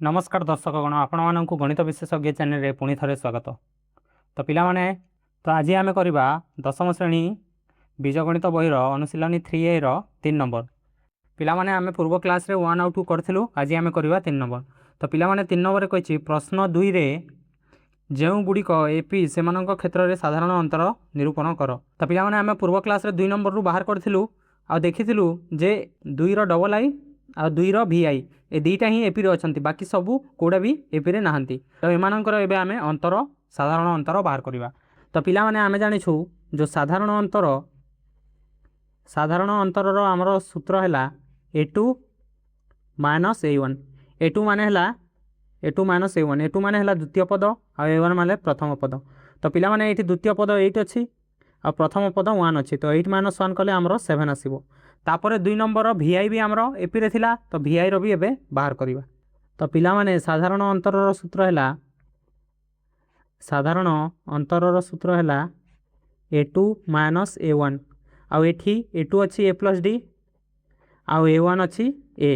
नमस्कार दर्शकगण आपण मानक गणित विशेषज्ञ चैनल रे पुणी थे स्वागत। तो पिला माने तो आज आम करवा दशम श्रेणी बीजगणित बही अनुशीलनी 3A रो 3 नंबर। पिला माने आम पूर्व क्लास रे 1 और 2 करूँ। आज आम करवा 3 नंबर। तो पिला माने 3 नंबर कही प्रश्न 2 रे जो गुड़िक एपी से क्षेत्र में साधारण अंतर निरूपण कर। तो पिला माने आम पूर्व क्लास रे 2 नंबर रू बाहर करूँ आ देखीलु जे 2 रो डबल आई आ 2 रो VI ए दुईटा ही एपी अच्छा बाकी सबू कौड़ा भी एपी रे नहांती। तो एमानकर एबे आमे अंतर साधारण अंतर बाहर करवा। तो पिला माने आमे जानिछु जो साधारण अंतर आमर सूत्र है A2 माइनस A1। A2 माने हला A2 माइनस A1। A2 माने हला द्वितीय पद आ A1 माने प्रथम पद। तो पिला माने एठी द्वितीय पद 8 अच्छी आ प्रथम पद 1 अच्छी। तो 8 माइनस 1 कले आमर 7 आसीबो। तापर 2 नंबर VI भी आमर एपी रे थिला तो VI रो भी एबे बाहर करवा। तो पिला माने साधारण अंतर सूत्र है साधारण अंतर सूत्र है A2 माइनस A1 आउ एठी A2 अच्छी A प्लस D आउ A1 अच्छी A।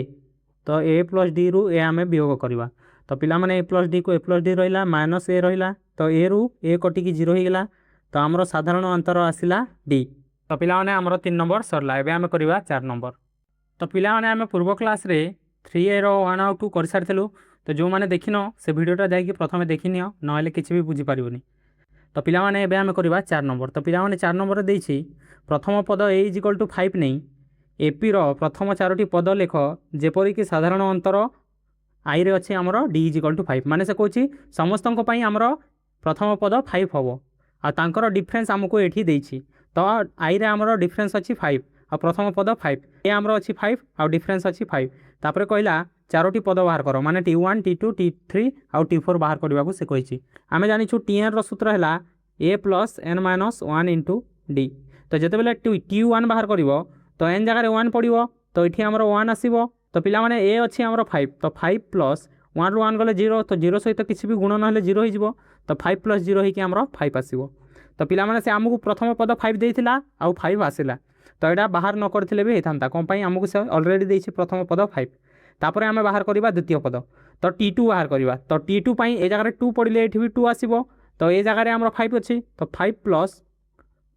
तो A प्लस D रु A आमे वियोग करवा। तो पिला माने A प्लस D को A प्लस D रहिला माइनस A रहिला तो A रु A कटिकी 0 हो गला। तो आमर साधारण अंतर आसिला D। तो पिला माने आमर 3 नंबर सरला। एबे आमे करवा 4 नंबर। तो पिला माने आमे पूर्व क्लास रे 3A रो 1 और 2 कर सारिथिलु। तो जो माने देखिन से वीडियोटा जाइए प्रथमे देखिनियो नहले किछि भी बुझी पारिबोनी। तो पिला माने एबे आमे करवा 4 नंबर। तो पिला माने 4 नंबर देछि प्रथम पद A = 5 नहीं एपी रो प्रथम 4टी पद लेख जेपरि कि साधारण अंतर आई रे अछि हमरो D = 5 माने से कहछि समस्तन पई हमरो प्रथम पद 5 हबो आ तांकर डिफरेंस हमको एठी देछि। तो आई रे हमरो डिफरेंस अछि 5 आ प्रथम पद 5 ए हमरो अछि 5 आ डिफरेंस अछि 5। तापरे कहला 4टी पद बाहर करो माने T1 T2 T3 आउ T4 बाहर करबा को से कहिछि। आमे जानिछु Tn रो सूत्र हैला A + n - 1 * D। तो जते बेले T1 बाहर करिवो तो n जगह रे 1 पड़िवो तो एठी हमरो 1 आसीबो। तो पिला माने A अछि हमरो 5 तो 5 + 1 ରୁ 1 गले 0 तो 0 सहित किछि भी गुण न हले 0 हो जिवो। तो 5 + 0 हे कि हमरो 5 आसीबो। तो पिला माने से हमकु प्रथम पद 5 देइथिला आउ 5 आसिला। तो एटा बाहर न करथिले भी हेथांता कोन पई हमकु से ऑलरेडी देछि प्रथम पद 5। तापरे आमे बाहर करबा द्वितीय पद तो T2 बाहर करबा। तो T2 पई ए जगह रे 2 पड़िले एठी भी 2 आसीबो। तो ए जगह रे हमरो 5 अछि तो 5 +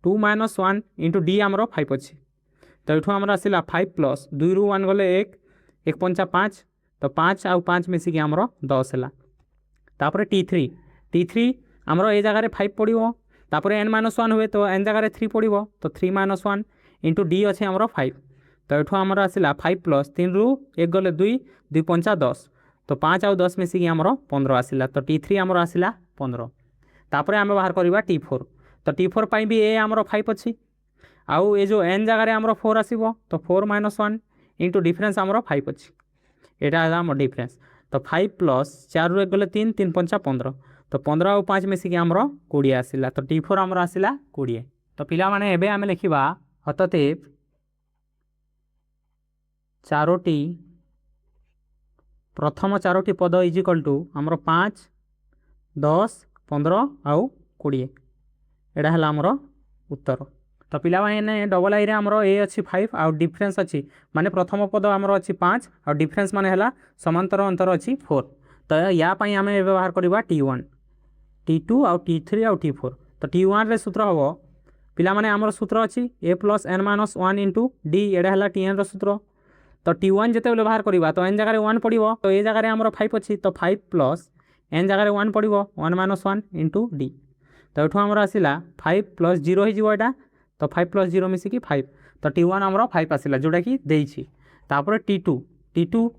2 - 1 * D हमरो 5 अछि। तो एठु हमरा आसिला 5 + 2 ରୁ 1 गले 1 1 5 5 तो 5 आउ 5 मिसी के हमरो 10 हला। तापरे T3 हमरो ए जगह रे 5 पड़िवो तापरे n - 1 हुए तो n जगह रे 3 पड़िवो तो 3 - 1 * D अछि हमरो 5। तो एठु हमरा आसिला 5 + 3 ରୁ 1 गले 2 2 5 10 तो 5 आउ 10 मिसी के हमरो 15 आसिला। तो T3 हमरो आसिला 15। तापरे आमे बाहर करबा T4 तो T4 पई भी ए हमरो 5 अछि आउ ए जो n जगह रे हमरो 4 आसीबो तो 4 - 1 * डिफरेंस हमरो 5 अछि। एटा हला हमर डिफरेंस। तो 5 + 4 ରୁ 1 गले 3 3 5 15 तो 15 आउ 5 मिसी के हमरो 20 आसिला। तो T4 हमरो आसिला 20। तो पिला माने एबे आमे लिखिबा अतएव 4टी प्रथम 4टी पद = हमरो 5 10 15 आउ 20। एटा हला हमरो उत्तर। तो पिला माने डबल आई रे हमरो ए अछि 5 आउ डिफरेंस अछि माने प्रथम पद हमरो अछि 5 आउ डिफरेंस माने हला समांतर अंतर अछि 4। तो या पई आमे व्यवहार करबा T1 T2 आउ T3 आउ T4। तो T1 रे सूत्र हबो पिला माने हमरो सूत्र अछि A + n - 1 * D एडा हला Tn रो सूत्र। तो T1 जते व्यवहार करबा तो n जगह रे 1 पड़िवो तो ए जगह रे हमरो 5 अछि तो 5 + n जगह रे 1 पड़िवो 1 - 1 * D। तो एठु हमरो आसिला 5 + 0 हो जिवो एटा तो 5 + 0 मिसी कि 5 तो T1 हमरो 5 आसिला जोटा कि देइछि। तापर T2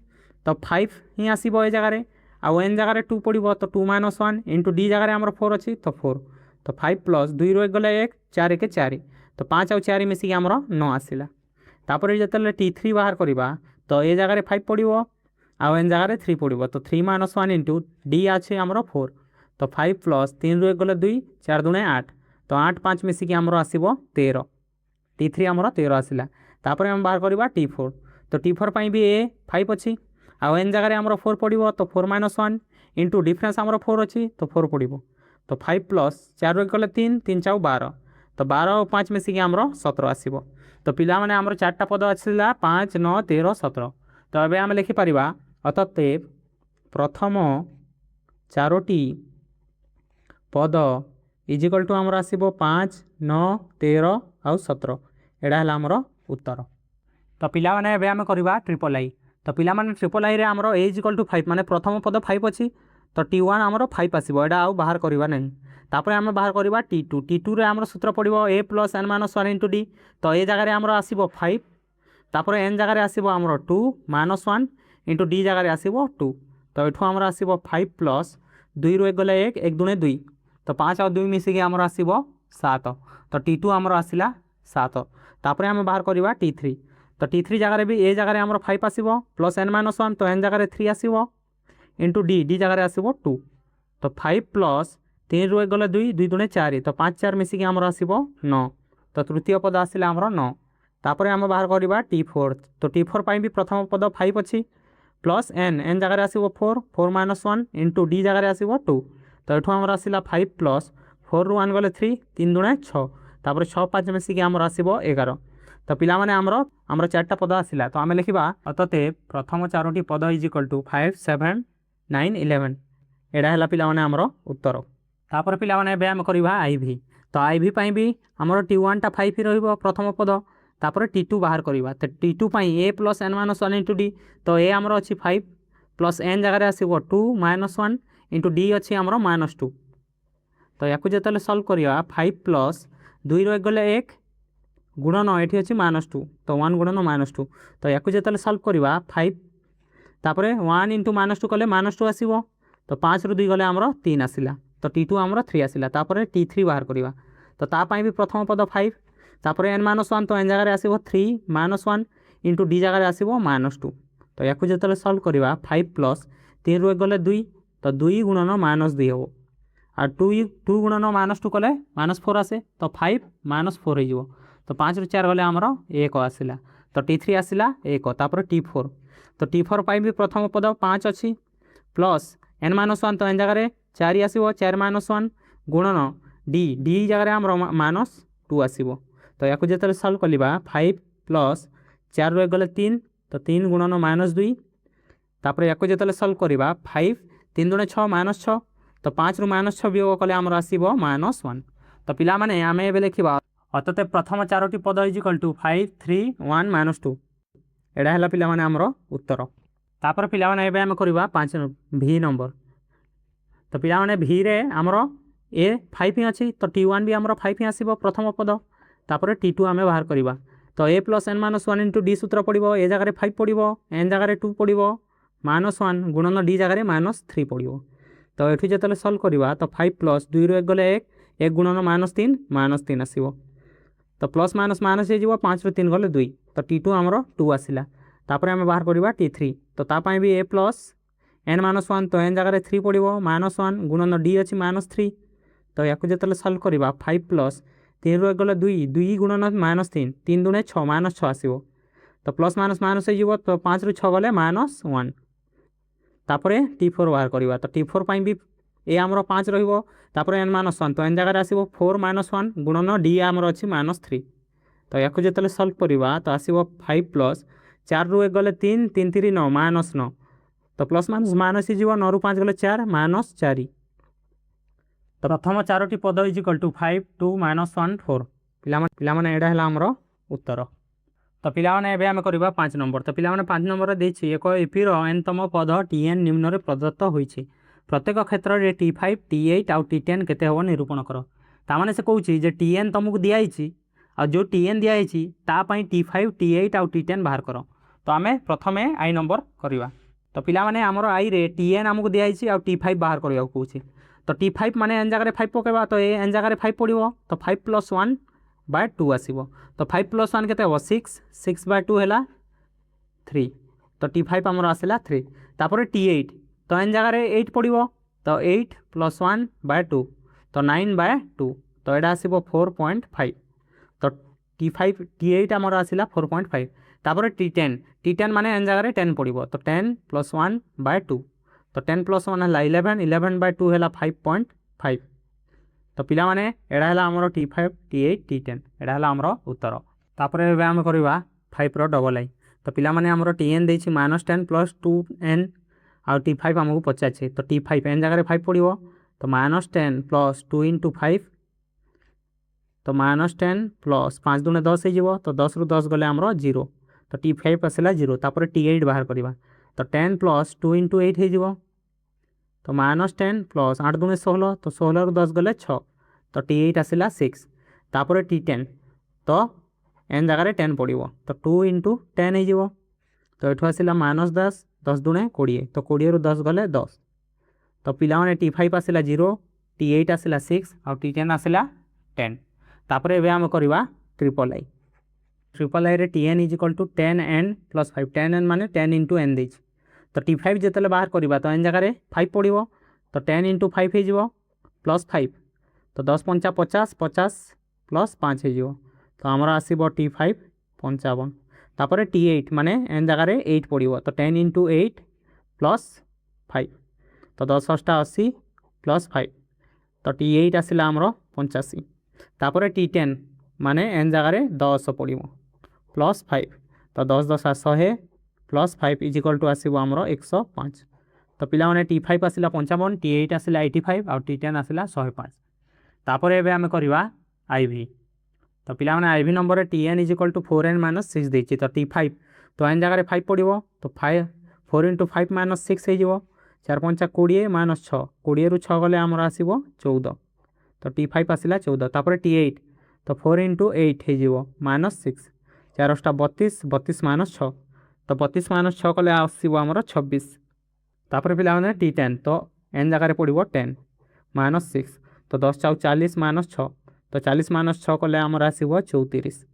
तो 5 ही आसीबो ए जगह रे आउ n जगह रे 2 पड़िवो तो 2 - 1 * D जगह रे हमरो 4 अछि तो 4 तो 5 + 2 ରୁ 1 गले 1 4 1 4 तो 5 आउ 4 मिसी कि हमरो 9 आसिला। तापर जतले T3 बाहर करबा तो ए जगह रे 5 पड़िवो आउ n जगह रे 3 पड़िवो तो 3 - 1 * D अछि हमरो 4 तो 5 + 3 ରୁ 1 गले 2 4 2 8 तो 8 5 मिसी कि हमरो आसीबो 13। T3 हमरो 13 आसिला। तापर हम बाहर करबा T4 तो T4 पई भी ए 5 अछि आउ n जगह रे हमरो 4 पड़िवो तो 4 - 1 * डिफरेंस हमरो 4 अछि तो 4 पड़िवो तो 5 + 4 ରୁ 1 गले 3 3 4 12 तो 12 आउ 5 मिसी कि हमरो 17 आसीबो। तो पिला माने हमरो 4टा पद आसिला 5 9 13 17। तो एबे हम लिखि परिबा अतएव प्रथम 4टी पद इज इक्वल टू आमर आसो 5 9 13 आउ 17 एटा है आमर उत्तर। तो पिला माने एबे आमे करबा ट्रिपल आई। तो पिला माने ट्रिपल आई रे आमर ए इज इक्वल टू 5 माने प्रथम पद 5 अछि तो t1 आमर 5 आसीबो एटा आउ बाहर करबा नहीं। तापर आमे बाहर करबा t2 रे आमर सूत्र पड़िबो a + n - 1 * d। तो ए जगह रे आमर आसीबो 5 तापर n जगह रे आसीबो आमर 2 - 1 * d जगह रे आसीबो 2। तो एठो आमर आसीबो 5 + 2 रु 1 गले 1 1 दुने 2 तो 5 और 2 मिसिकी आमर आसीबो 7। तो t2 आमर आसिला 7। तापर आमे बाहर करबा t3। तो t3 जगह रे भी ए जगह रे आमर 5 आसीबो प्लस n - 1 तो n जगह रे 3 आसीबो इंटू d जगह रे आसीबो 2। तो 5 + 3 रु 1 गले 2 2 दुने 4 तो 5 4 मिसिकी आमर आसीबो 9। तो तृतीय पद आसिला आमर 9। तापर आमे बाहर करबा t4। तो t4 पाई भी प्रथम पद 5 अछि प्लस n जगह रे आसीबो 4 4 - 1 इंटू d जगह रे आसीबो 2। तो एठो आमर आसिला 5 + 4 रु 1 गले 3 3 दुने 6 तापर 6 5 मिसिकी आमर आसीबो 11। तो पिला माने आमर 4टा पद आसिला। तो आमे लिखिबा अतते प्रथम 4टी पद इज इक्वल टू 5 7 9 11 एडा हैला पिला माने आमर उत्तर। तापर पिला माने एबे आमे करबा आईवी। तो आईवी पाई भी आमर t1 टा 5 ही रहइबो प्रथम पद तापर t2 बाहर करबा। तो t2 pi a + n - 1 * d। तो a आमर अछि 5 प्लस n जगह रे आसीबो 2 - 1 इंटू d अछि आमर -2। तो याकु जेतले सॉल्व करिया 5 + 2 रु 1 गले 1 गुणन एठी अछि -2 तो 1 गुणन -2। तो याकु जेतले सॉल्व करिवा 5 तापरे 1 इंटू -2 कले -2 आसीबो। तो 5 रु 2 गले आमर 3 आसिला। तो t2 आमर 3 आसिला। तापरे t3 बाहर करिवा। तो ता पाई भी प्रथम पद 5 तापरे n - 1 तो n जगह रे आसीबो 3 - 1 इंटू d जगह रे आसीबो -2। तो याकु जेतले सॉल्व करिवा 5 + 3 रु 1 गले 2 तो 2 गुणन -2 हो और 2 गुणन -2 कले -4 आसे तो 5 -4 हो जिवो। तो 5 रु 4 गले आमर 1 आसिला। तो t3 आसिला 1 तापर t4। तो t4 पाई भी प्रथम पद 5 अछि प्लस n - 1 तो n जगह रे 4 आसीबो 4 - 1 गुणन d जगह रे आमर -2 आसीबो। तो याकु जेतले सॉल्व कलिबा 5 + 4 रु 1 गले 3 तो 3 गुणन -2 तापर याकु जेतले सॉल्व करिबा 5 3 दुने 6 -6 तो 5 रु -6 वियोग कले आमर आसीबो -1। तो पिला माने आमे एबे लिखिबा अतते प्रथम 4टी पद इज इक्वल टू 5 3 1 -2 एडा हैला पिला माने आमर उत्तर। तापर पिला माने एबे आमे करबा 5 v नंबर। तो पिला माने v रे आमर a 5 ही अछि तो t1 भी आमर 5 ही आसीबो प्रथम पद तापर t2 आमे बाहर करबा। तो a + n - 1 इंटू d सूत्र पड़िबो a जगह रे 5 पड़िबो n जगह रे 2 पड़िबो -1 गुणन d जगह रे -3 पड़िबो। तो एठी जेतले सॉल्व करिबा तो 5 + 2 रु 1 गले 1 1 गुणन -3 आसीबो। तो प्लस माइनस माइनस हो जीवो 5 रु 3 गले 2 तो t2 आमर 2 आसिला। तापर आमे बाहर करिबा t3। तो ता पई भी a + n - 1 तो n जगह रे 3 पड़िबो -1 गुणन d अछि -3। तो याकु जेतले सॉल्व करिबा 5 + 3 रु 1 गले 2 2 गुणन -3 3 दुने 6 -6 आसीबो। तो प्लस माइनस माइनस हो जीवो तो 5 रु 6 गले -1 तापर t4 बाहर करिबा। तो t4 पई भी ए आमर 5 रहिबो तापर n - 1 तो n जगह रे आसीबो 4 - 1 गुणन d आमर अछि -3। तो याकु जेतले सॉल्व करिबा तो आसीबो 5 + 4 रु 1 गले 3 3 3 9 -9 तो प्लस माइनस माइनस ही जीवो 9 रु 5 गले 4 -4। तो प्रथम 4टी पद इज इक्वल टू 5 2 -1 4 पिला माने एडा हैला आमर उत्तर। तो पिला माने एबे आमे करबा 5 नंबर। तो पिला माने 5 नंबर रे देछि एक एपी रो n तम पद tn निम्न रे प्रदत्त होइछि प्रत्येक क्षेत्र रे t5 t8 आउ t10 केते हो निरूपण करो। ता माने से कहउछि जे tn तमକୁ दिया आइछि आ जो tn दिया आइछि ता पई t5 t8 आउ t10 बाहर करो। तो आमे प्रथमे आई नंबर करिवा। तो पिला माने हमरो आई रे tn हमକୁ दिया आइछि आ t5 बाहर करिया कहउछि। तो t5 माने n जगह रे 5 पकेबा तो ए n जगह रे 5 पडिबो तो 5 + 1 / 2 आसीबो। तो 5 + 1 केते हो 6 6 / 2 हैला 3 तो t5 हमरो आसिला 3। तापर t8 तो n जगह रे 8 पडिबो तो 8 + 1 / 2 तो 9 / 2 तो एडा आसीबो 4.5 तो t5 t8 हमरो आसिला 4.5। तापर t10 माने n जगह रे 10 पडिबो तो 10 + 1 / 2 तो 10 + 1 हैला 11 11 / 2 हैला 5.5। तो पिला माने एडा हैला हमरो t5 t8 t10 एडा हैला हमरो उत्तर। तापर एबे हम करबा 5 रो डबल आई। तो पिला माने हमरो tn देछि -10 + 2n आउ T5 आमको पचारे तो T5 एन जगह 5 पड़ो तो -10 + 2 × 5 तो -10 + 5 × 10 हो तो 10 ରୁ 10 गले आमर 0 तो T5 आसला 0 तापर T8 बाहर करवा तो 10 + 2 × 8 हो तो -10 + 8 × 16 तो 16 ରୁ 10 गले 6 तो T8 आसला 6 तापर T10 तो एन जगह 10 पड़ो तो 2 × 10 हो तो ये आसला -10 10 × 20 तो 20 ରୁ 10 गले 10 तो पिला माने T5 आसला 0 T8 आसला 6 और T10 आसला 10 तापर एबे आम करवा ट्रिपल आई रे Tn = 10n + 5 10n माने 10 × n देछि तो T5 जिते बाहर करवा तो एन जगह 5 पड़ो तो 10 × 5 हो +5 तो 10 × 5 = 50 50 + 5 हो तो आमर आसब T5 55 तापर T8 माने एन जगह 8 पड़ो तो 10 × 8 + 5 तो 10 × 8 = 80 + 5 तो T8 आसला आमर 85 तापर T10 माने एन जगह 10 पड़ो +5 तो 10 10 100 + 5 = आसब आमर 105 तो पिला माने T5 आसला 55 T8 आसला 85 और T10 आसला 105 तापर एबे आमे करवा IV तो पिला माने IV नंबर Tn = 4n - 6 देछि तो T5 तो एन जगह 5 पड़ो तो 5 4 × 5 - 6 हो 4 × 5 = 20 - 6 20 ରୁ 6 गले आमर आसब 14 तो T5 आसला 14 तापर T8 तो 4 × 8 हो -6 4 × 32 32 - 6 तो 32 - 6 कले आसब आमर 26 तापर पिला माने T10 तो एन जगह पड़ो 10 -6 तो 10 × 40 - 6 तो 40 - 6 कले आमर आसब 34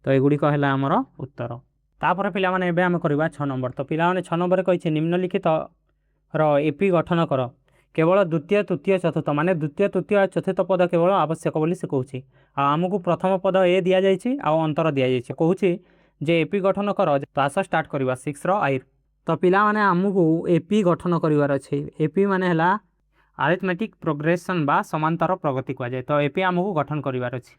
तो एगुड़िक है आमर उत्तर तापर पिला माने एबे आमे करवा 6 नंबर तो पिला माने 6 नंबर कही निम्नलिखित एपी गठन कर केवल द्वितीय तृतीय चतुर्थ माने द्वितीय तृतीय चतुर्थ पद केवल आवश्यक बोली से कहूँ आमको प्रथम पद ए दि जाइए अंतर दि जाइए कहूँ जे एपी गठन कर तो आस स्टार्ट करवा 6 आई तो पिला माने आमको एपी गठन करार अच्छे एपी माने हला अरिथमेटिक प्रोग्रेसन बा समांतर प्रगति कहुए तो एपी आमको गठन करार अच्छे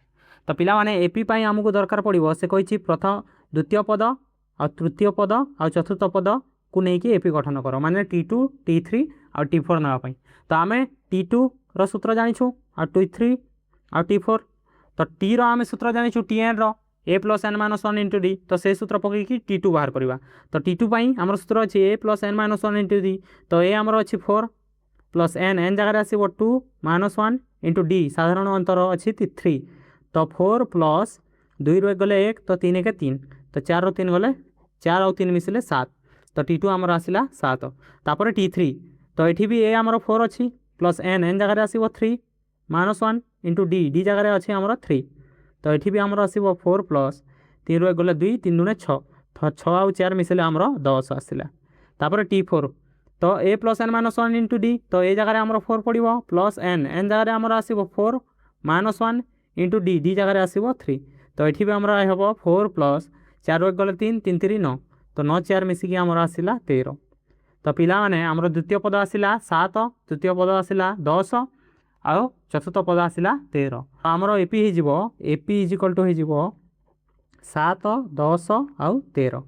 तो पिला माने एपी पाई आमको दरकार पड़ो से कही प्रथम द्वितीय पद आ तृतीय पद आ चतुर्थ पद को लेकिन एपी गठन कर माने T2 T3 आ T4 नापी तो आम T2 रो सूत्र जानिछु आ T3 आ T4 तो टी रो आम सूत्र जानिछु Tn row a + n - 1 × d तो से सूत्र पकईकि T2 बाहर करवा तो T2 पाई आमर सूत्र अच्छी a + n - 1 × d तो a आमर अच्छी 4 + n n जगह आसब 2 - 1 × d साधारण अंतर अच्छी 3 तो 4 + 2 ରୁ 1 गले 1 तो 3 × 3 तो 4 ରୁ 3 गले 4 और 3 मिसले 7 तो T2 आमर आसला 7 तापर T3 तो ये भी ए आमर 4 अच्छी + n n जगह आसब 3 - 1 × d d जगह अच्छे आमर 3 तो ये भी आमर आसब 4 + 3 ରୁ 1 गले 2 3 × 6 तो 6 और 4 मिसले आमर 10 आसला तापर T4 तो a + n - 1 × d तो ये जगह आमर 4 पड़ो + n n जगह आमर आसब 4 - 1 × d d जगह आसब 3 तो ये भी आमर हम 4 + 4 ରୁ 1 गले 3 3 3 9 तो 9 4 मिसिकी आमर आसला 13 तो पिला माने आमर द्वितीय पद आसला 7 तृतीय पद आसला 10 आउ चतुर्थ पद आसला 13 आमर एपी हो एपी = हो 7 10 आउ 13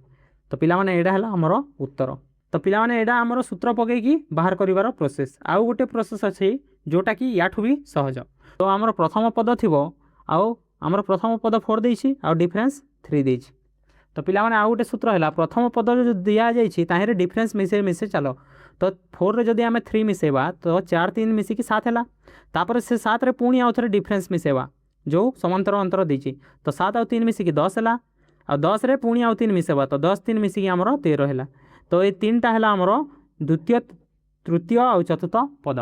तो पिला माने एडा हला आमर उत्तर तो पिला माने एडा आमर सूत्र पकईकि बाहर करिवार प्रोसेस आउ गोटे प्रोसेस अच्छी जोटा कि याठू भी सहज तो आमर प्रथम पद थिबो आउ आमर प्रथम पद 4 देछि आउ डिफरेंस 3 देछि तो पिला माने आउ गोटे सूत्र है प्रथम पद जो दि जाइए डिफरेंस मिसे मिसे चलो तो 4 रे जदि आम 3 मिसेबा तो 4 3 मिसिकी 7 है तापर से 7 रे पुणी आउ थे डिफरेंस मिसेबा जो समांतर अंतर देछि तो 7 आउ 3 मिसिकी 10 है आ 10 रे पुणी आउ 3 मिसेबा तो 10 3 मिसिकी आमर 13 है तो ये 3टा है आमर द्वितीय तृतीय आउ चतुर्थ पद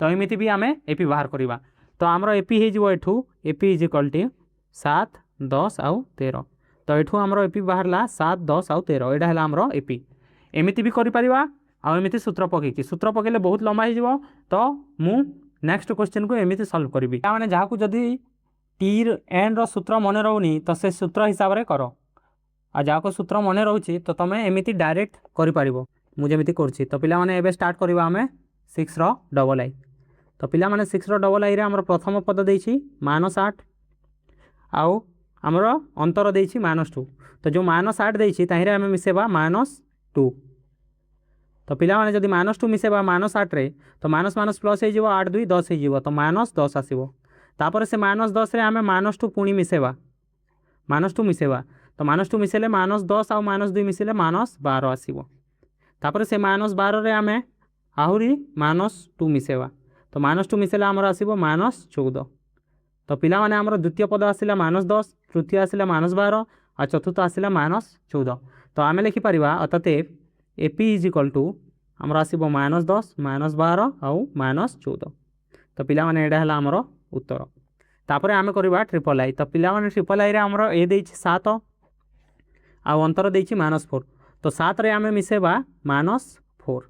तो एमती भी आम एपी बाहर करवा तो आमर एपी हो एपी = 7 10 आउ 13 तो ये आमर एपी बाहरला 7 10 आउ 13 यहाँ है आमर एपी एमती भी करिपरिवा आ एमती सूत्र पकईकि सूत्र पकईले बहुत लंबा हो तो मु नेक्स्ट क्वेश्चन को एमती सॉल्व करी मैंने जहाँ को जदि Tn रो सूत्र मन रोनी तो से सूत्र हिसाब से कर आ जहाँ को सूत्र मन रोचे तो तुम एमती डायरेक्ट कर मुझे कर तो पिला माने एबे स्टार्ट करवा आम 6 रो डबल आई तो पिला माने 6 रो डबल आई रे आमर प्रथम पद देछि -8 आउ आमर अंतर देछि -2 तो जो -8 देछि ताहिरे आम मिसेबा -2 तो पिलामाने जदि -2 मिसेबा -8 रे तो माइनस माइनस प्लस हो 8 2 10 हो तो -10 आसो तापर से -10 रे आमे -2 पुणी मिसेबा -2 मिसेबा तो -2 मिसेले -10 आउ -2 मिसेले -12 आसो तापर से -12 रे आमे आहुरी -2 मिसेबा तो -2 मिसेले आमर आसो -14 तो पिला माने आमर द्वितीय पद आसिला -10 तृतीय आसिला -12 और चतुर्थ आसिला -14 तो आमे लिखिपर अतएव एपी इज इक्वल टू आमर आसो -10 -12 आउ -14 तो पिला माने एडा हला आमर उत्तर तापर आमे करबा ट्रिपल आई तो पिला माने ट्रिपल आई रे आमर ए देछि 7 आ अंतर देछि -4 तो 7 रे आमे मिसेबा -4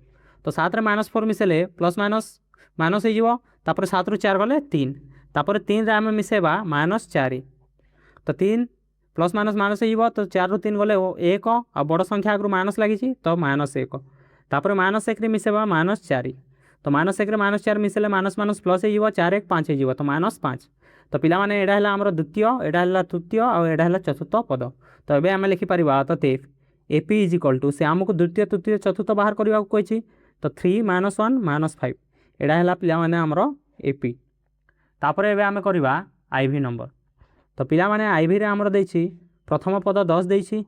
तो 7 रे -4 मिसेले प्लस माइनस माइनस हो तापर 7 रु 4 गले 3 तापर 3 रे आमे मिसेबा -4 तो 3 प्लस माइनस माइनस हो तो 4 रु 3 गले 1 आ बड़ संख्या आगु माइनस लगी तो -1 तापर -1 रे मिसेबा -4 तो -1 रे -4 मिसेले माइनस माइनस प्लस हो 4 1 5 हो तो -5 तो पिला माने एडा हला हमर द्वितीय एडा हला तृतीय और एडा हला चतुर्थ पद तो एबे आमे लिखि परिबा अतएव एपी इज इक्वल टू से आमको द्वितीय तृतीय चतुर्थ बाहर करबा को कहिछि तो 3 -1 -5 एडा हला पिला माने हमर एपी तापर एबे आमे करबा आईवी नंबर तो पिला माने आईवी रे हमर देछि प्रथम पद 10 देछि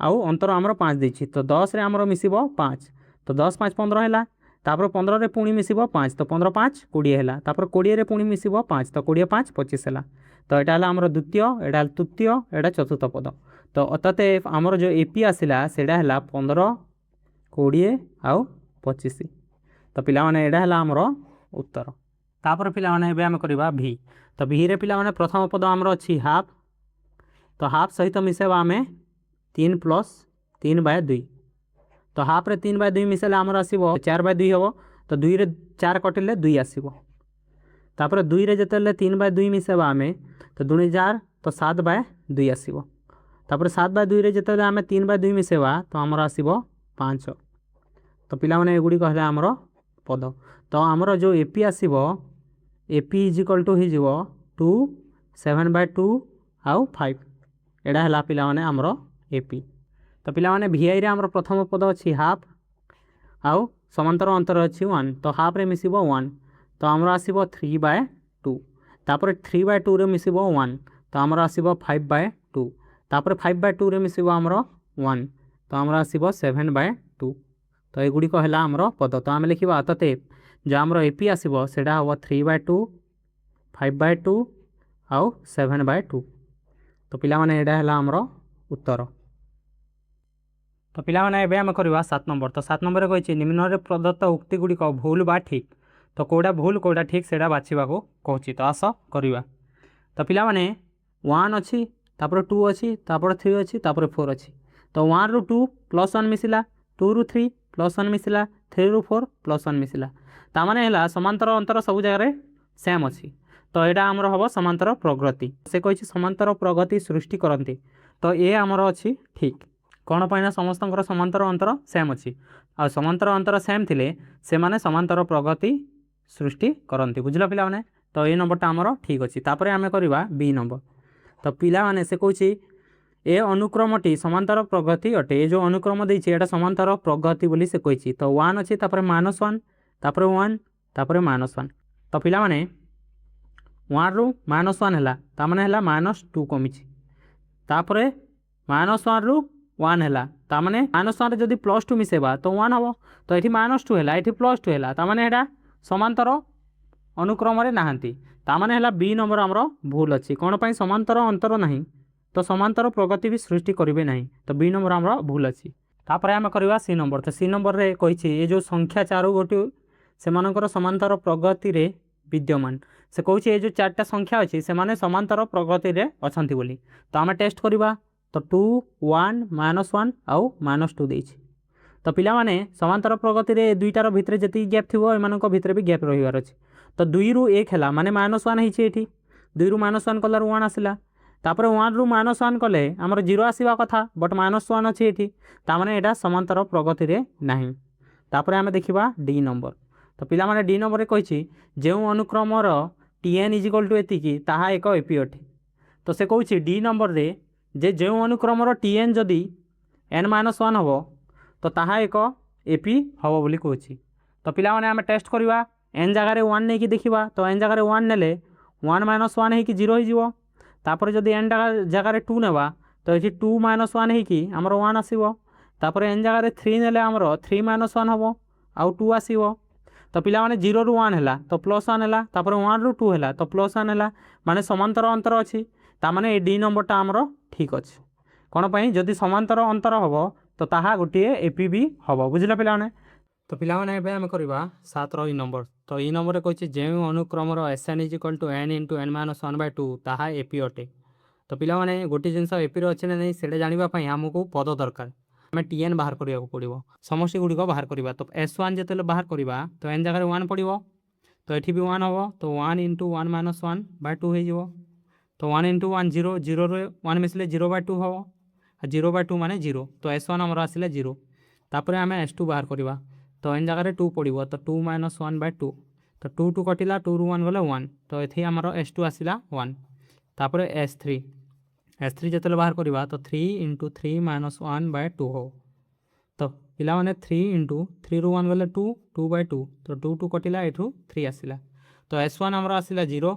आउ अंतर हमर 5 देछि तो 10 रे हमर मिसिबो 5 तो 10 5 15 हैला तापर 15 रे पुणी मिसिबो 5 तो 15 5 20 हैला तापर 20 रे पुणी मिसिबो 5 तो 20 5 25 हैला तो एटा हला हमर द्वितीय एटा तृतीय एटा चतुर्थ पद तो अतएव हमर जो एपी आसिला सेडा हला 15 20 आउ 25 तो पिला माने एडा हला हमर उत्तर तापर पिला माने एबे हम करबा भी तो भी रे पिला माने प्रथम पद हमर अछि हाफ तो हाफ सहित मिसेबा आमे 3 + 3/2 तो हाफ रे 3/2 मिसेले आमर आसीबो 4/2 हबो तो 2 रे 4 कटिले 2 आसीबो तापर 2 रे जेतेले 3/2 मिसेबा आमे तो 2 4 तो 7/2 आसीबो तापर 7/2 रे जेतेले आमे 3/2 मिसेबा तो आमर आसीबो 5 तो पिला माने एगुडी कहले आमर पद तो आमर जो एपी आसीबो एपी इज इक्वल टू हि जिवो 2 7/2 आउ 5 एडा हला पिला माने आमर एपी तो पिला माने वीआई रे आमर प्रथम पद अछि हाफ आउ समांतर अंतर अछि 1 तो हाफ रे मिसिबो 1 तो आमर आसीबो 3/2 तापर 3/2 रे मिसिबो 1 तो आमर आसीबो 5/2 तापर 5/2 रे मिसिबो आमर 1 तो आमर आसीबो 7/2 तो एगुडी कहला आमर पद तो आमे लिखिबा अतएव जो आमर एपी आसीबो सेडा हबो 3/2 5/2 आउ 7/2 तो पिला माने एडा हला आमर उत्तर तो पिला माने एबे हम करबा 7 नंबर तो 7 नंबर रे कहिछि निम्न रे प्रदत्त उक्ति गुडी को भूल बा ठीक तो कोडा भूल कोडा ठीक सेडा बाछिबा को कहछि तो आस करबा तो पिला माने 1 अछि तापर 2 अछि तापर 3 अछि तापर 4 अछि तो 1 रु 2 + 1 मिसिला 2 रु 3 + 1 मिसिला 3 रु 4 + 1 मिसिला ता माने हला समांतर अंतर सब जगह रे सेम अछि तो एडा हमर हबो समांतर प्रगति से कहिछि समांतर प्रगति सृष्टि करंती तो ए हमर अछि ठीक कौन पाइना समस्तंकर समांतर अंतर सेम अच्छी आ समांतर अंतर सेम थिले से माने समांतर प्रगति सृष्टि करंती बुझला पिला माने तो ए नंबरटा हमर ठीक अछि तापरे आमे करबा बी नंबर तो पिला माने से कहछि ए अनुक्रमटी समांतर प्रगति अटे ए जो अनुक्रम दैछि एटा समांतर प्रगति बोली से कहछि तो 1 अछि तापरे -1 तापरे 1 तापरे -1 तो पिला माने 1 रु -1 हला ता माने हला -2 कमिछि तापरे -1 रु 1 हैला ता माने -1 रे जदि +2 मिसेबा तो 1 हबो तो एठी -2 हैला एठी +2 हैला ता माने एटा समांतर अनुक्रम रे नाहंती ता माने हैला बी नंबर हमरो भूल अछि कोन पई समांतर अंतर नाही तो समांतर प्रगति भी सृष्टि करिवे नाही तो बी नंबर हमरो भूल अछि तापरे हम करबा सी नंबर तो सी नंबर रे कहिछि ए जो संख्या चारु गोटी से मानकर समांतर प्रगति रे विद्यमान से कहछि ए जो चारटा संख्या अछि से माने समांतर प्रगति रे अछंती बोली तो हम टेस्ट करबा तो 2 1 -1 आउ -2 देछि तो पिला माने समांतर प्रगति रे दुईटार भितरे जति गैप थिबो एमानक भितरे भी गैप रहिवार अछि तो 2 रु 1 हैला माने -1 हिछि एठी 2 रु -1 कलर 1 आसिला तापर 1 रु -1 कले हमर 0 आसीबा कथा बट -1 अछि एठी ता माने एटा समांतर प्रगति रे नाही तापर हम देखिबा डी नंबर तो पिला माने डी नंबर रे कहिछि जेउ अनुक्रम रो tn = एतिकी ताहा एक एपी अटे तो से कहछि डी नंबर रे जे अनुक्रम रो tn जदि n-1 हबो तो ताहा एक एपी हम बोली कहूँ। तो पिला माने आम टेस्ट करवा एन जगार 1 नहीं देखा तो एन जगार 1 नेले 1 - 1 हो 0 होपर जदि एन जगार 2 नेबा तो ये 2 - 1 होमर 1 आसो तापर एन जगार 3 नेले आमर 3 - 1 हम आउ 2 आसो। तो पिला माने 0 ରୁ 1 है तो +1 है तापर 1 ରୁ 2 है तो +1 है माने समांतर अंतर अच्छी ताने ये डी नंबरटा आमर ठीक अच्छे कौन पाई जदि समांतर अंतर हम तो ताहा गोटे एपी भी हम बुझल पाने। तो पिला माने एबे आमे करबा 7 रो ई नंबर। तो ई नंबर कहछि जे अनुक्रमर SN = n × n - 1/2 ताहा एपी अटे। तो पिला माने गोटे जिनस एपी रो अछि ना नहीं सेटा जानिबा पई हमकु पद दरकार आम टीएन बाहर करिया पड़ो समष्टि गुड़िक बाहर करवा। तो S1 जो बाहर करवा तो एन जगह 1 पड़ो तो ये भी 1 हम तो 1 × 1 - 1/2 हो। तो 1 × 1 0 0 रे 1 मिसले 0/2 हम 0/2 माने 0 तो S1 आमर आसिले 0 तापर आम S2 बाहर करवा तो एन जगह 2 पड़ो तो 2 - 1/2 तो 2 2 कटिला 2 ରୁ 1 गले 1 तो ये आमर S2 आसिला 1 तापर S3 जो बाहर करवा तो 3 × 3 - 1/2 हो। तो पिला माने 3 × 3 ରୁ 1 गले 2 2/2 तो 2 2 कटिला एठू 3 आसिला तो S1 आमर आसिला 0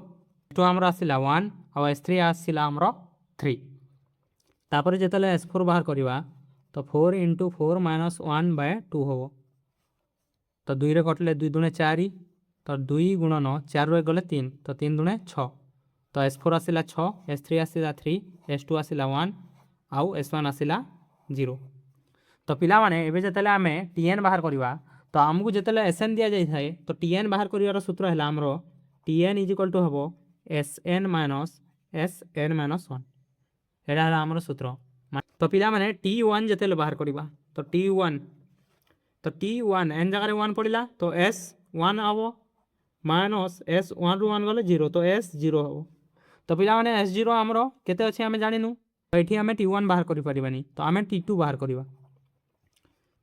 S2 आमर आसिला 1 और S3 आसिला आमर 3 तापर जो S4 बाहर करवा तो 4 × 4 - 1/2 हो। तो 2 रे कटिले 2 दूने 4 तो 2 × 9 4 ରୁ 1 गले 3 तो 3 दूने 6 तो S4 आसिला 6 S3 आसिला 3 S2 आसिला 1 आउ S1 आसिला 0। तो पिला माने एबे जतले आमे टीएन बाहर करवा तो आमको जतले एसएन दिया जाय थाए तो टीएन बाहर करिवार सूत्र है हमरो टीएन = हबो SN - SN - 1 एटा है हमरो सूत्र। तो पिला माने T1 जतले बाहर करवा तो T1 एन जगह 1 पड़िला तो S1 आबो माइनस S1 ରୁ 1 गले 0 तो S0 हम। तो पिला माने S0 हमरो केते अछि आमे जानिनु तो एठी आमे T1 बाहर करि परिबानी तो आमे T2 बाहर करवा।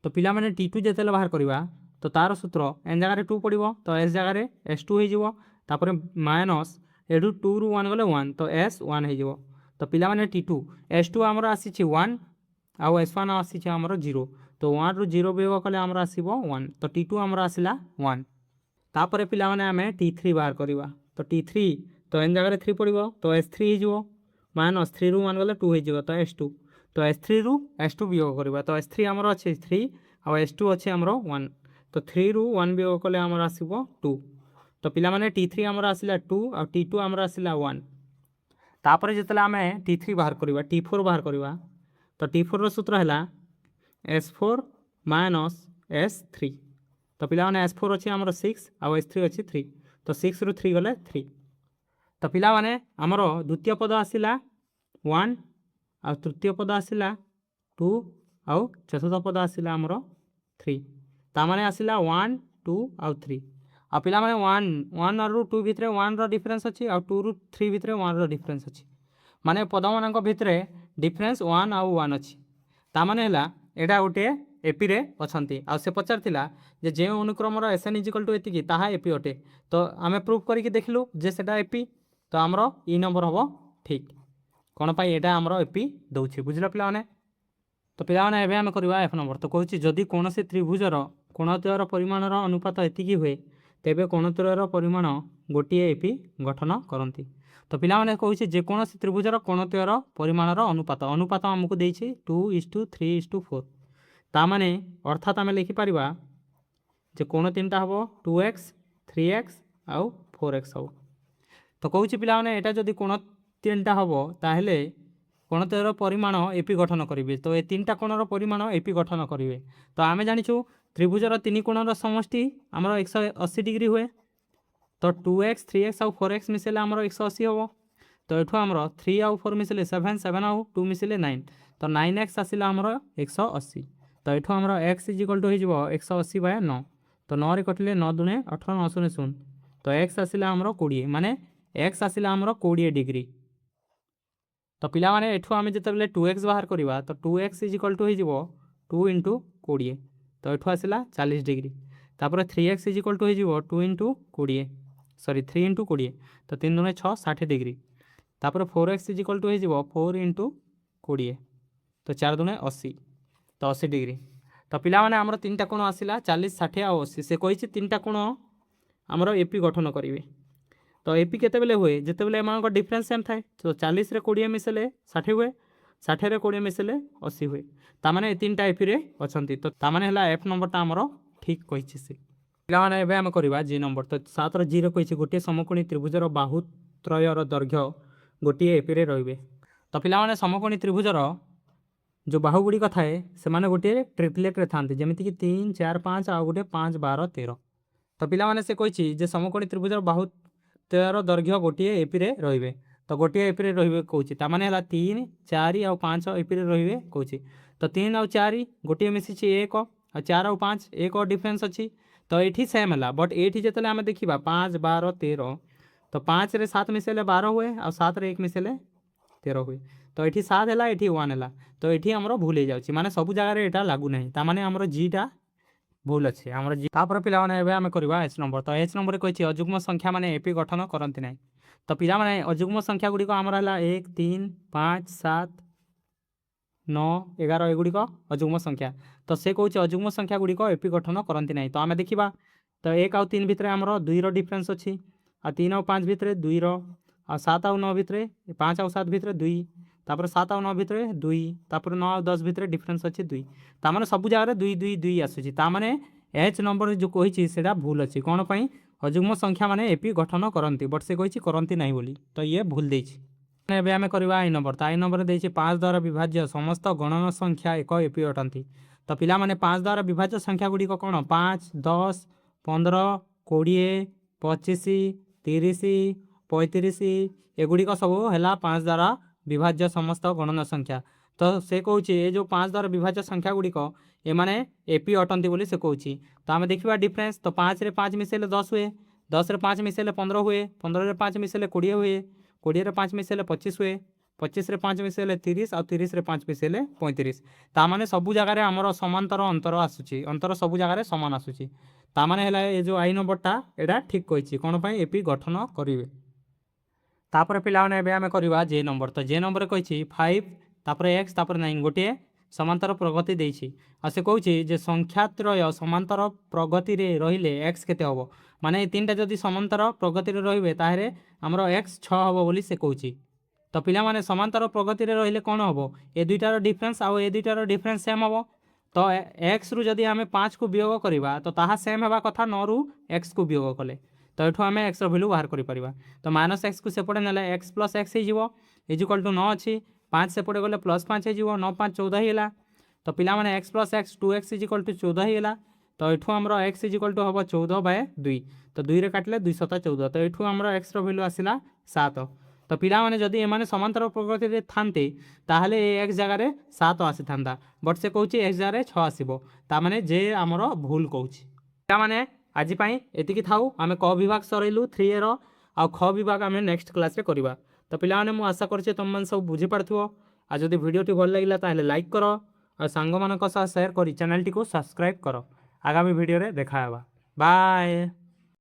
तो पिला माने T2 जतले बाहर करवा तो तार सूत्र एन जगह 2 पड़ो तो S जगह S2 हो तापर माइनस एठू 2 ରୁ 1 गले 1 तो S1 हो। तो पिला माने T2 S2 आमर आसी 1 आउ S1 आसी आमर 0 तो 1 ରୁ 0 वियोग कले आमर आसीबो 1 तो T2 आमर आसिला 1 तापर पिला माने आमे T3 बाहर करवा तो T3 तो एन जगह 3 पड़ो तो S3 हो माइनस 3 ରୁ 1 गले 2 हो तो S2 तो S3 ରୁ S2 वियोग करवा तो S3 आमर अच्छे 3 और S2 अच्छे आमर 1 तो 3 ରୁ 1 वियोग कले आमर आसीबो 2 तो पिला माने T3 आमर आसिला 2 और T2 आमर आसिला 1 तापर जतले आमे T3 बाहर करवा T4 बाहर करवा तो T4 रो सूत्र हैला S4 - S3 तो पिला माने S4 अच्छे आमर 6 और S3 अच्छे 3 तो 6 ରୁ 3 गले 3 तो पिला माने आमर द्वितीय पद आसिला 1 और तृतीय पद आसिला 2 आउ चतुर्थ पद आसिला आमर 3 तामाने आसिला 1 2 और 3 आ पिला माने 1 ରୁ 2 भितरे 1 रो डिफरेंस अछि और 2 ରୁ 3 भितरे 1 रो डिफरेंस अछि माने पद मानक भितरे डिफरेंस 1 और 1 अछि तामाने हला एटा गोटे एपी रे अछंती आ से पचारथिला जे जे अनुक्रमर SN = एतिकी ताहा एपी अटे तो आमे प्रूफ करिके देखलु जे सेटा एपी तो आमर ई नंबर हबो ठीक कौन पाई एटा आमर एपी दउछि बुझला पिला माने। तो पिला माने एबे आमे करबा F नंबर तो कहछि जदि कोनोसी त्रिभुजर कोणद्वयर परिमाणर अनुपात एतिकी हुए तेबे कोणद्वयर परिमाण गोटे एपी गठन करंती। तो पिला माने कहछि जे कोनोसी त्रिभुजर कोणद्वयर परिमाणर अनुपात हमकु देछि 2:3:4 तामाने अर्थात आमे लिखि परिबा जे कोण तीनटा हबो 2x 3x आउ 4x हबो। तो कहछि पिला माने एटा जदि कोण तीनटा हबो ताहेले कोणद्वयर परिमाण एपी गठन करिवे तो ए तीनटा कोणर परिमाण एपी गठन करिवे। तो आमे जानिछु त्रिभुजर तीन कोणर समष्टि हमर 180 डिग्री हुए तो 2x 3x आउ 4x मिसेले हमर 180 हबो तो एठो हमर 3 आउ 4 मिसेले 7 7 आउ 2 मिसेले 9 तो 9x आसिला हमर 180 तो एठो हमर x = हो जिवो 180/9 तो 9 रे कटिले 9 दूने 18 9 शून्य 0 तो x आसिला हमर 20 माने x आसिला हमर 20 डिग्री। तो पिला माने एठो आमे जतबेले 2x बाहर करवा तो 2x = हो जिवो 2 × 20 तो एठो आसिला 40 डिग्री तापर 3x = हो जिवो 2 × 20 सॉरी 3 × 20 तो 3 दूने 6 60 डिग्री तापर 4x = हो जिवो 4 × 20 तो 4 दूने 80 तो 80 डिग्री तो पिलामाने आमर 3टा कोण आसिला 40 60 आ 80 से कही 3टा कोण आमर एपी गठन करेंगे। तो एपी केतेबेले हुए जितेबले एम डिफरेन्स सेम थाए। तो 40 रे 20 मिसेले 60 हुए 60 रे 20 मिसेले 80 हुए तामाने 3टा एपी रे अछंती। तो तामाने हला एफ नंबरटा आमर ठीक कहिछि से पिलामाने एबे हम करबा जी नंबर। तो 7 रो जी रो कहिछि गोटे समकोणी त्रिभुजर बाहुत्रयर दैर्घ्य गोटे एपी रे रहिबे। तो पिलामाने समकोणी त्रिभुजर जो बाहु गुड़िक थाए से माने गोटे ट्रिप्लेट रे थांती जेमिति कि 3 4 5 आ गोटे 5 12 13। तो पिलामाने से कहिछि जे समकोणी त्रिभुजर बाहु तेर दैर्घ्य गोटे एपी रे रहिबे। तो गोटे एपी रे रहिबे कहूछि तामाने हला 3 4 आ 5 एपी रे रहिबे कहूछि। तो 3 आ 4 गोटे मिसिछि 1 आ 4 आ 5 1 डिफरेंस अछि। तो एठी सेम हला बट एठी जेतले हम देखिबा 5 12 13 तो 5 रे 7 मिसेले 12 हुए आ 7 रे 1 मिसेले 13 हुए। तो एठी 7 हला एठी 1 हला। तो एठी हमरो भूल हे जाउछि माने सब जगह रे एटा लागू नाही तामाने हमरो जीटा भूल अच्छे आम जी तापर पिला आम करवा एच नंबर। तो एच नंबर कही अजुग्म संख्या माने एपी गठन करती ना। तो पिला माने अजुग्म संख्या गुड़िक आमर है 1 3 5 7 9 11 एगुड़िक अजुग्म संख्या। तो से कौन अजुग्म संख्या गुड़िक एपी गठन करती ना। तो आम देखा तो 1 आउ 3 भितर आमर 2 रो डिफरेंस अच्छी आ 3 आउ 5 भितर 2 रो आ 7 आउ 9 भितर 5 आउ 7 भितर 2 तापर 7 आउ 9 भितर 2 तापर 9 आउ 10 भितर डिफरेंस अच्छी 2 तार सब जगह 2 2 2 आसूँ ताने एच नंबर जो कही से भूल अच्छी कौन पाई अजुग्म संख्या माने एपी गठन करती बट से कही करती ना बोली। तो ये भूल देछि। एबे आमे करबा आई नंबर। तो आई नंबर देछि 5 द्वारा विभाज्य समस्त गणन संख्या एक एपी अटंती। तो पिला माने 5 द्वारा विभाज्य संख्या गुड़ी कौन 5 10 15 20 25 30 35 एगुड़िक सब है 5 द्वारा विभाज्य समस्त गणन संख्या। तो से कहूँ ये जो 5 द्वारा विभाज्य संख्या गुड़िक एमाने एपी अटंती बोली से कहूँ। तो आम देखा डिफरेंस तो 5 रे 5 मिसेले 10 हुए 10 रे 5 मिसेले 15 हुए 15 रे 5 मिसेले 20 हुए 20 रे 5 मिसेले 25 हुए 25 रे 5 मिसेले 30 और 30 रे 5 मिसेले 35 तामाने सबू जगार आमर समांतर अंतर आसूची अंतर सबू जगार सामान आसूची तामाने हैला ये जो आई नंबरटा एटा ठीक कहिछि कोन पई एपी गठन करिवे। तापर पिलाने एबे आमे करबा जे नंबर। तो जे नंबर कहिछि 5 तापर x तापर 9 गोटे समांतर प्रगति देछि आ से कहूछि जे संख्यात्रय समांतर प्रगति रे रहिले x केते हबो माने ए तीनटा जदि समांतर प्रगति रे रहिबे ताहेरे हमरो x 6 हबो बोली से कहूछि। तो पिला माने समांतर प्रगति रे रहिले कोन हबो ए दुइटार डिफरेंस आ ए दुइटार डिफरेंस सेम हबो। तो x रु जदि आमे 5 को वियोग करिबा तो ताहा सेम हेबा कथा 9 रु x को वियोग कले तो एठो आमे x रो वैल्यू बाहर करि परिबा। तो -x को सेपटे नेले x + x हे जिवो इक्वल टू 9 अछि 5 सेपटे गले +5 हे जिवो 9 5 14 हेला। तो पिला माने x + x 2x equal to 14 हेला। तो एठो हमरो x इक्वल टू हबो 14/2 तो 2 रे काटले 2 7 14 तो एठो हमरो x रो वैल्यू आसिला 7। तो पिला माने जदि एमाने समांतर प्रगति रे थान्ते ताहले x जगह रे 7 आसी थांदा बट से कहूची x जगह रे 6 आसीबो ता माने जे हमरो भूल कहूची। पिला माने आज पाई एतिकी थाउ आमे क विभाग सरैलु 3 रो आ ख विभाग आमे नेक्स्ट क्लास रे करबा। तो पिला माने मु आशा करछि तुम मन सब बुझी पड़थुओ आ जदि वीडियो टी भल लागिला ताहले लाइक करो और सांग मानक सह शेयर करी चैनल टी को सब्सक्राइब करो। आगामी वीडियो रे देखा हेबा बाय।